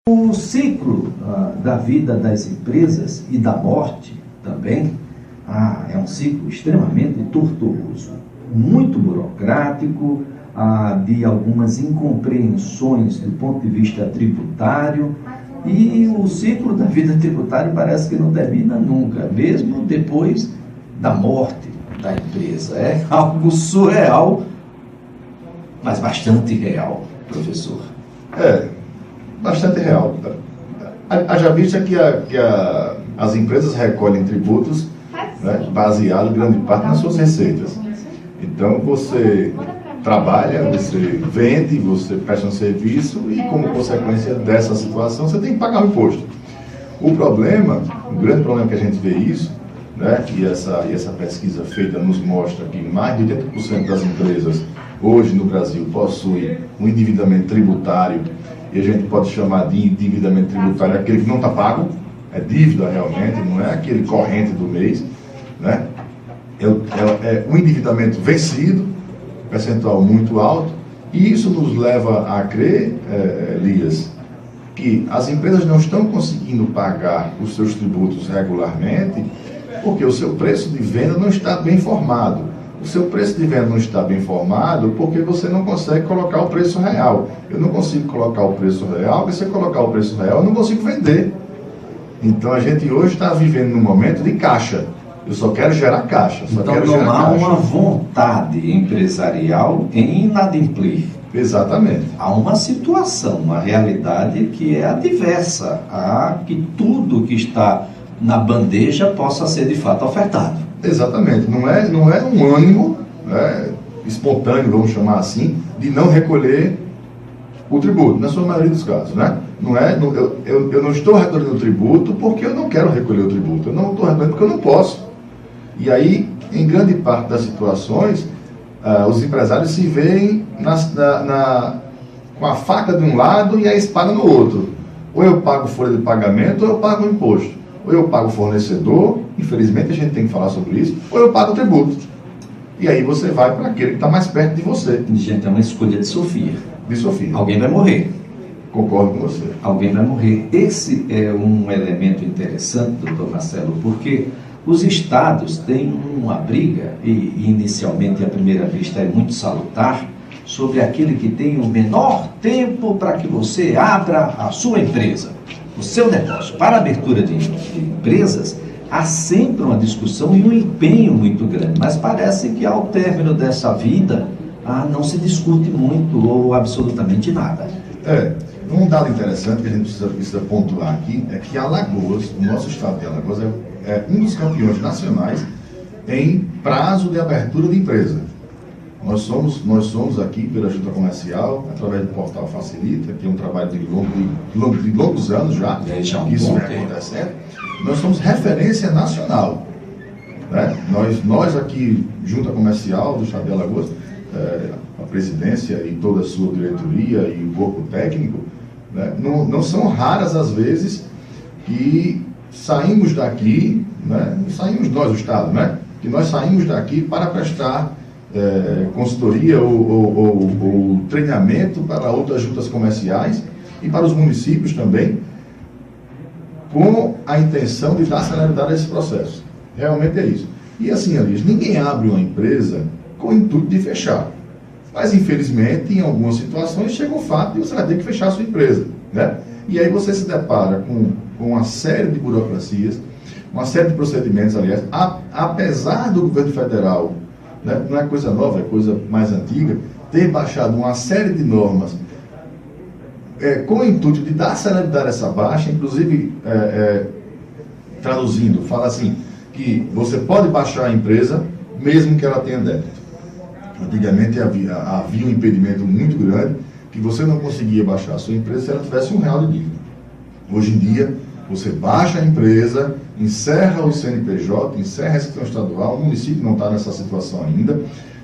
O ciclo da vida das empresas e da morte também é um ciclo extremamente tortuoso, muito burocrático, de algumas incompreensões do ponto de vista tributário, e o ciclo da vida tributária parece que não termina nunca, mesmo depois da morte da empresa. É algo surreal, mas bastante real, professor. Bastante real. Haja vista que as empresas recolhem tributos, né, baseado, grande parte, nas suas receitas. Então, você trabalha, você vende, você presta um serviço e, como consequência dessa situação, você tem que pagar o imposto. O grande problema que a gente vê isso, né, e essa pesquisa feita nos mostra que mais de 80% das empresas hoje no Brasil possuem um endividamento tributário, e a gente pode chamar de endividamento tributário aquele que não está pago, é dívida realmente, não é aquele corrente do mês, né? É um endividamento vencido, percentual muito alto, e isso nos leva a crer, Elias, que as empresas não estão conseguindo pagar os seus tributos regularmente porque o seu preço de venda não está bem formado. O seu preço de venda não está bem formado porque você não consegue colocar o preço real. Eu não consigo colocar o preço real, porque se eu colocar o preço real, eu não consigo vender. Então a gente hoje está vivendo num momento de caixa. Eu só quero gerar caixa. Então não há uma vontade empresarial em inadimplir. Exatamente. Há uma situação, uma realidade que é adversa a que tudo que está na bandeja possa ser de fato ofertado. Exatamente. Não é um ânimo, né, espontâneo, vamos chamar assim, de não recolher o tributo, na sua maioria dos casos, né? Eu não estou recolhendo o tributo porque eu não quero recolher o tributo. Eu não estou recolhendo porque eu não posso. E aí, em grande parte das situações, os empresários se veem com a faca de um lado e a espada no outro. Ou eu pago folha de pagamento, ou eu pago o imposto. Ou eu pago o fornecedor, infelizmente a gente tem que falar sobre isso, ou eu pago o tributo. E aí você vai para aquele que está mais perto de você. Gente, é uma escolha de Sofia. De Sofia. Alguém vai morrer. Concordo com você. Alguém vai morrer. Esse é um elemento interessante, doutor Marcelo, porque os estados têm uma briga, e inicialmente à primeira vista é muito salutar, sobre aquele que tem o menor tempo para que você abra a sua empresa, o seu negócio. Para a abertura de empresas, há sempre uma discussão e um empenho muito grande, mas parece que ao término dessa vida, não se discute muito ou absolutamente nada. Um dado interessante que a gente precisa pontuar aqui é que Alagoas, o nosso estado de Alagoas, é um dos campeões nacionais em prazo de abertura de empresa. Nós somos aqui pela Junta Comercial, através do portal Facilita, que é um trabalho de longos anos já, que isso vem acontecendo. Nós somos referência nacional, né? Nós aqui, Junta Comercial do Estado de Alagoas, a presidência e toda a sua diretoria e o corpo técnico, né, não são raras as vezes que saímos daqui, né, saímos nós, o Estado, né, que nós saímos daqui para prestar consultoria ou treinamento para outras juntas comerciais e para os municípios também, com a intenção de dar celeridade a esse processo. Realmente é isso. E assim, Elias, ninguém abre uma empresa com o intuito de fechar. Mas, infelizmente, em algumas situações, chega o fato de você vai ter que fechar a sua empresa, né? E aí você se depara com uma série de burocracias, uma série de procedimentos, aliás, apesar do governo federal, né, não é coisa nova, é coisa mais antiga, ter baixado uma série de normas com o intuito de dar celeridade a essa baixa, inclusive, traduzindo, fala assim, que você pode baixar a empresa mesmo que ela tenha débito. Antigamente havia um impedimento muito grande que você não conseguia baixar a sua empresa se ela tivesse R$1 de dívida. Hoje em dia, você baixa a empresa, encerra o CNPJ, encerra a inscrição estadual, o município não está nessa situação ainda,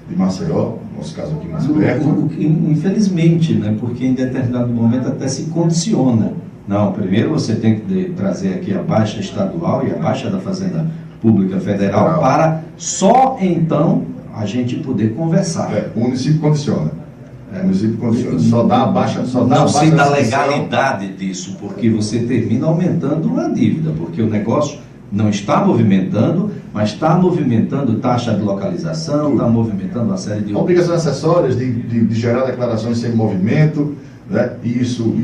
de Maceió, no nosso caso aqui mais perto. Infelizmente, né, porque em determinado momento até se condiciona. Não, primeiro você tem que trazer aqui a baixa estadual e a baixa da Fazenda Pública Federal para só então a gente poder conversar. O município condiciona. O município condiciona, só dá a baixa, Não sei da sanção. legalidade disso, porque você termina aumentando uma dívida, porque o negócio não está movimentando, mas está movimentando taxa de localização, está movimentando uma série de outras. Obrigações acessórias de gerar declarações sem movimento, né? Isso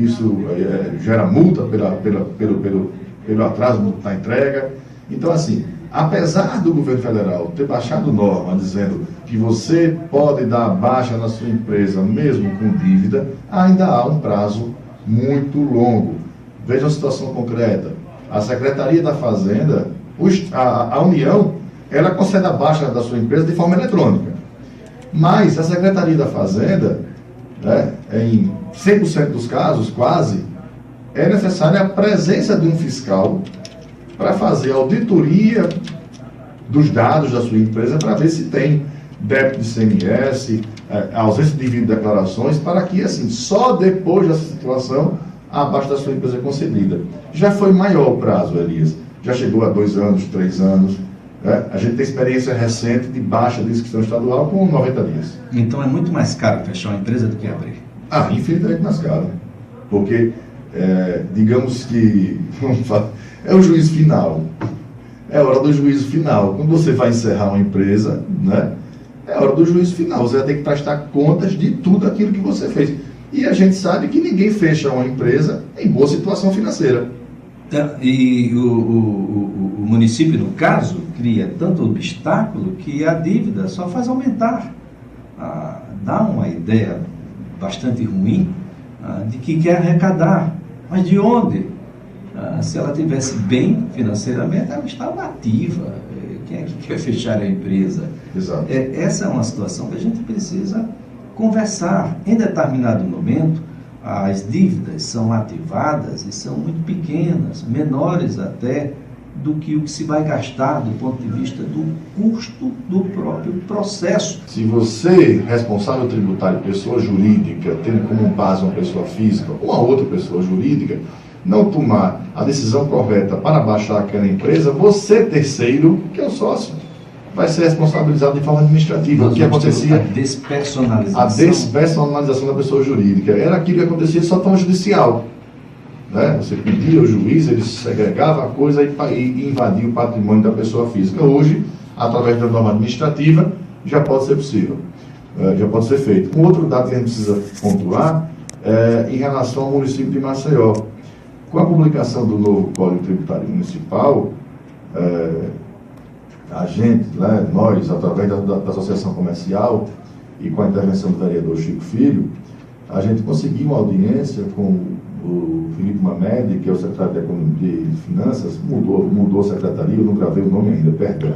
gera multa pelo atraso na entrega. Então, assim, apesar do governo federal ter baixado norma dizendo que você pode dar baixa na sua empresa mesmo com dívida, ainda há um prazo muito longo. Veja a situação concreta. A Secretaria da Fazenda, a União, ela concede a baixa da sua empresa de forma eletrônica. Mas a Secretaria da Fazenda, né, em 100% dos casos, quase, é necessária a presença de um fiscal para fazer auditoria dos dados da sua empresa para ver se tem débito de ICMS, ausência de envio de declarações, para que, assim, só depois dessa situação a baixa da sua empresa é concedida. Já foi maior o prazo, Elias. Já chegou a 2 anos, 3 anos. Né? A gente tem experiência recente de baixa de inscrição estadual com 90 dias. Então é muito mais caro fechar uma empresa do que abrir. Infinitamente mais caro. Porque, digamos que, é o juízo final. É a hora do juízo final. Quando você vai encerrar uma empresa, né, é a hora do juízo final. Você vai ter que prestar contas de tudo aquilo que você fez. E a gente sabe que ninguém fecha uma empresa em boa situação financeira. E o município, no caso, cria tanto obstáculo que a dívida só faz aumentar. Dá uma ideia bastante ruim de que quer arrecadar. Mas de onde? Se ela estivesse bem financeiramente, ela estava ativa. Quem é que quer fechar a empresa? Exato. Essa é uma situação que a gente precisa conversar. Em determinado momento, as dívidas são ativadas e são muito pequenas, menores até do que o que se vai gastar do ponto de vista do custo do próprio processo. Se você, responsável tributário, pessoa jurídica, tendo como base uma pessoa física ou uma outra pessoa jurídica, não tomar a decisão correta para baixar aquela empresa, você, terceiro, que é o sócio, vai ser responsabilizado de forma administrativa. O que acontecia? A despersonalização. A despersonalização da pessoa jurídica. Era aquilo que acontecia só de forma judicial. Né? Você pedia ao juiz, ele segregava a coisa e invadia o patrimônio da pessoa física. Hoje, através da norma administrativa, já pode ser possível. Já pode ser feito. Um outro dado que a gente precisa pontuar é em relação ao município de Maceió. Com a publicação do novo Código Tributário Municipal, a gente, né, nós, através da Associação Comercial e com a intervenção do vereador Chico Filho, a gente conseguiu uma audiência com o Felipe Mamed, que é o secretário de Finanças, mudou a secretaria, eu não gravei o nome ainda, perdão,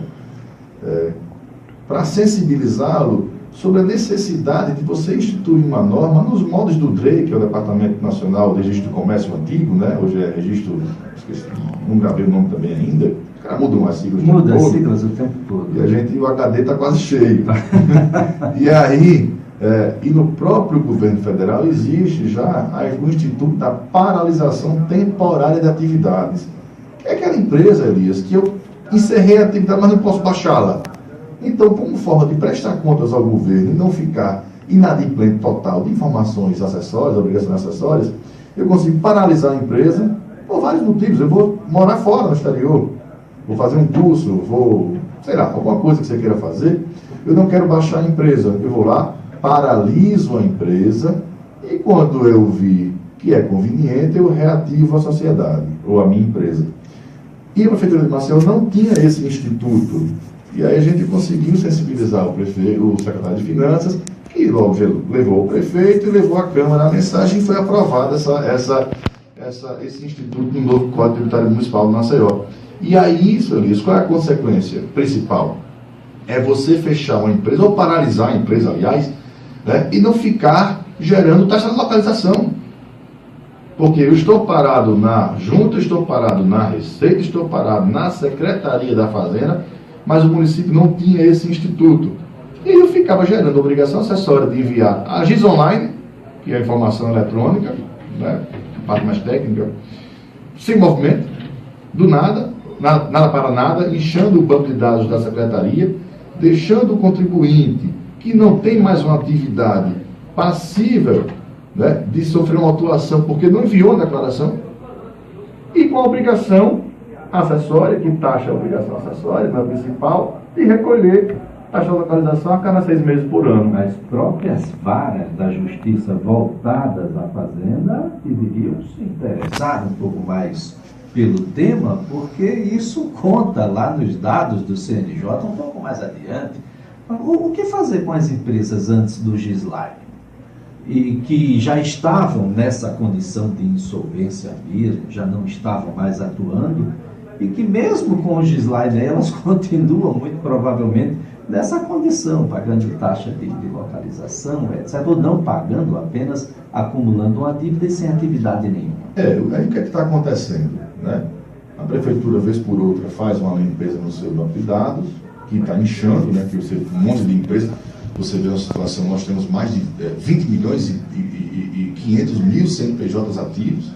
para sensibilizá-lo sobre a necessidade de você instituir uma norma nos moldes do DREI, que é o Departamento Nacional de Registro do Comércio Antigo, né? Hoje é registro, não gravei o nome também ainda, os caras mudam as siglas as siglas o tempo todo. E o HD está quase cheio. E aí, e no próprio governo federal existe já o Instituto da Paralisação Temporária de Atividades. Que é aquela empresa, Elias, que eu encerrei a atividade, mas não posso baixá-la. Então, como forma de prestar contas ao governo e não ficar inadimplente total de informações acessórias, obrigações acessórias, eu consigo paralisar a empresa por vários motivos. Eu vou morar fora, no exterior, vou fazer um curso, sei lá, alguma coisa que você queira fazer, eu não quero baixar a empresa, eu vou lá, paraliso a empresa e quando eu vi que é conveniente, eu reativo a sociedade ou a minha empresa. E a Prefeitura de Maceió não tinha esse instituto. E aí a gente conseguiu sensibilizar o secretário de Finanças, que logo levou o prefeito e levou a Câmara a mensagem e foi aprovada esse instituto no novo Código Tributário Municipal de Maceió. E aí, senhor Elias, qual é a consequência principal? É você fechar uma empresa, ou paralisar a empresa, aliás, né, e não ficar gerando taxa de localização. Porque eu estou parado na Junta, estou parado na Receita, estou parado na Secretaria da Fazenda, mas o município não tinha esse instituto. E eu ficava gerando obrigação acessória de enviar a GIS Online, que é a informação eletrônica, né, a parte mais técnica, sem movimento, do nada, nada para nada, inchando o banco de dados da Secretaria, deixando o contribuinte que não tem mais uma atividade passível, né, de sofrer uma autuação porque não enviou a declaração, e com a obrigação acessória, que taxa a obrigação acessória, na principal, de recolher taxa de localização a cada 6 meses por ano. As próprias varas da justiça voltadas à fazenda deveriam se interessar um pouco mais pelo tema, porque isso conta lá nos dados do CNJ um pouco mais adiante. O que fazer com as empresas antes do Gislaine? E que já estavam nessa condição de insolvência mesmo, já não estavam mais atuando, e que mesmo com o Gislaine elas continuam muito provavelmente nessa condição, pagando taxa de localização, etc., ou não pagando, apenas acumulando uma dívida e sem atividade nenhuma. Aí o que é que está acontecendo, né? A prefeitura, vez por outra, faz uma limpeza no seu banco de dados, que está inchando, né? Que você, um monte de empresas, você vê uma situação, nós temos mais de 20 milhões e 500 mil CNPJs ativos,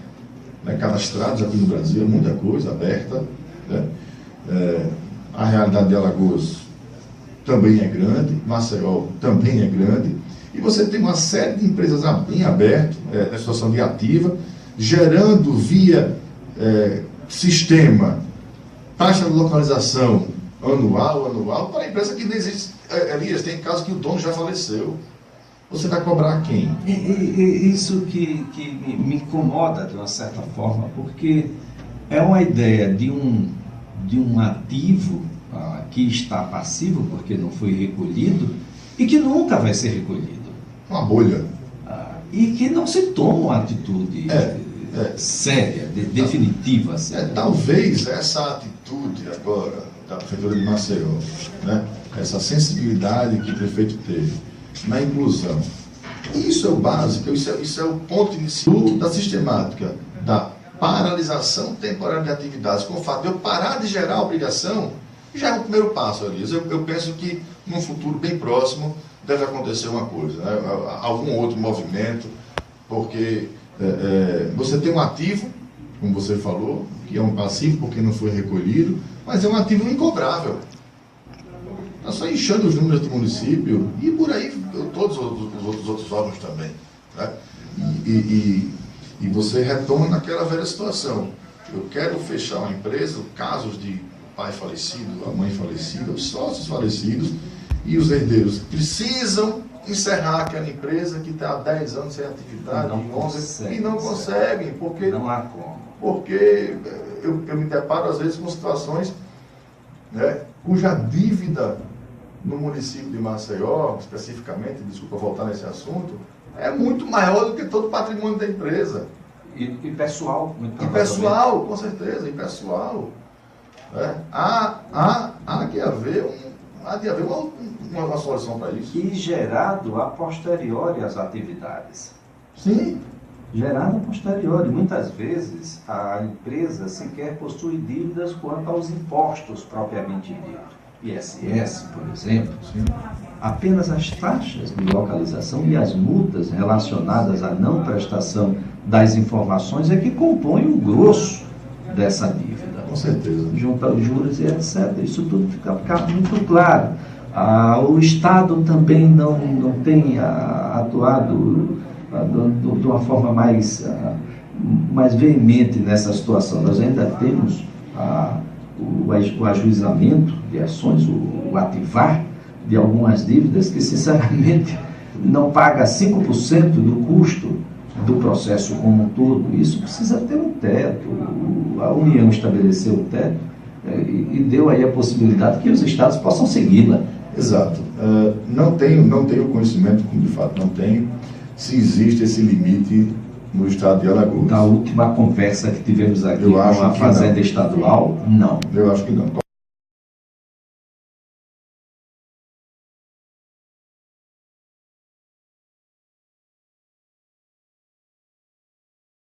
né, cadastrados aqui no Brasil, muita coisa aberta, né? A realidade de Alagoas também é grande, Maceió também é grande, e você tem uma série de empresas em aberto, na situação de ativa, gerando via sistema taxa de localização anual, para a empresa que não existe. Elias, tem casos que o dono já faleceu. Você vai cobrar quem? Isso que me incomoda de uma certa forma, porque é uma ideia de um ativo que está passivo porque não foi recolhido e que nunca vai ser recolhido. Uma bolha. E que não se toma uma atitude séria, definitiva. Talvez essa atitude agora da Prefeitura de Maceió, né, essa sensibilidade que o prefeito teve na inclusão, isso é o básico, isso é o ponto inicial da sistemática da paralisação temporária de atividades, com o fato de eu parar de gerar a obrigação, já é o primeiro passo, Elias. Eu penso que num futuro bem próximo deve acontecer uma coisa, né? Algum outro movimento, porque você tem um ativo, como você falou, que é um passivo porque não foi recolhido, mas é um ativo incobrável. Está só inchando os números do município e por aí todos os outros órgãos também, né? E você retoma naquela velha situação. Eu quero fechar uma empresa, casos de pai falecido, a mãe falecida, os sócios falecidos, e os herdeiros precisam encerrar aquela empresa que está há 10 anos sem atividade, e não conseguem, porque não há como. Porque eu me deparo às vezes com situações, né, cuja dívida no município de Maceió, especificamente, desculpa voltar nesse assunto, é muito maior do que todo o patrimônio da empresa. E pessoal. E pessoal, com certeza, e pessoal. Há de haver uma solução para isso. E gerado a posteriori às atividades. Sim. Gerado a posteriori. Muitas vezes a empresa sequer possui dívidas quanto aos impostos propriamente dito. ISS, por exemplo. Sim. Apenas as taxas de localização e as multas relacionadas à não prestação das informações é que compõem o grosso dessa dívida. Com certeza. Junto aos juros e etc. Isso tudo fica muito claro. O Estado também não tem atuado de uma forma mais veemente nessa situação. Nós ainda temos o ajuizamento de ações, o ativar de algumas dívidas que, sinceramente, não paga 5% do custo do processo como um todo. Isso precisa ter um teto. A União estabeleceu o teto e deu aí a possibilidade que os estados possam segui-la. Exato. Não tenho conhecimento, como de fato não tenho, se existe esse limite no estado de Alagoas. Na última conversa que tivemos aqui com a Fazenda Estadual, não. Eu acho que não.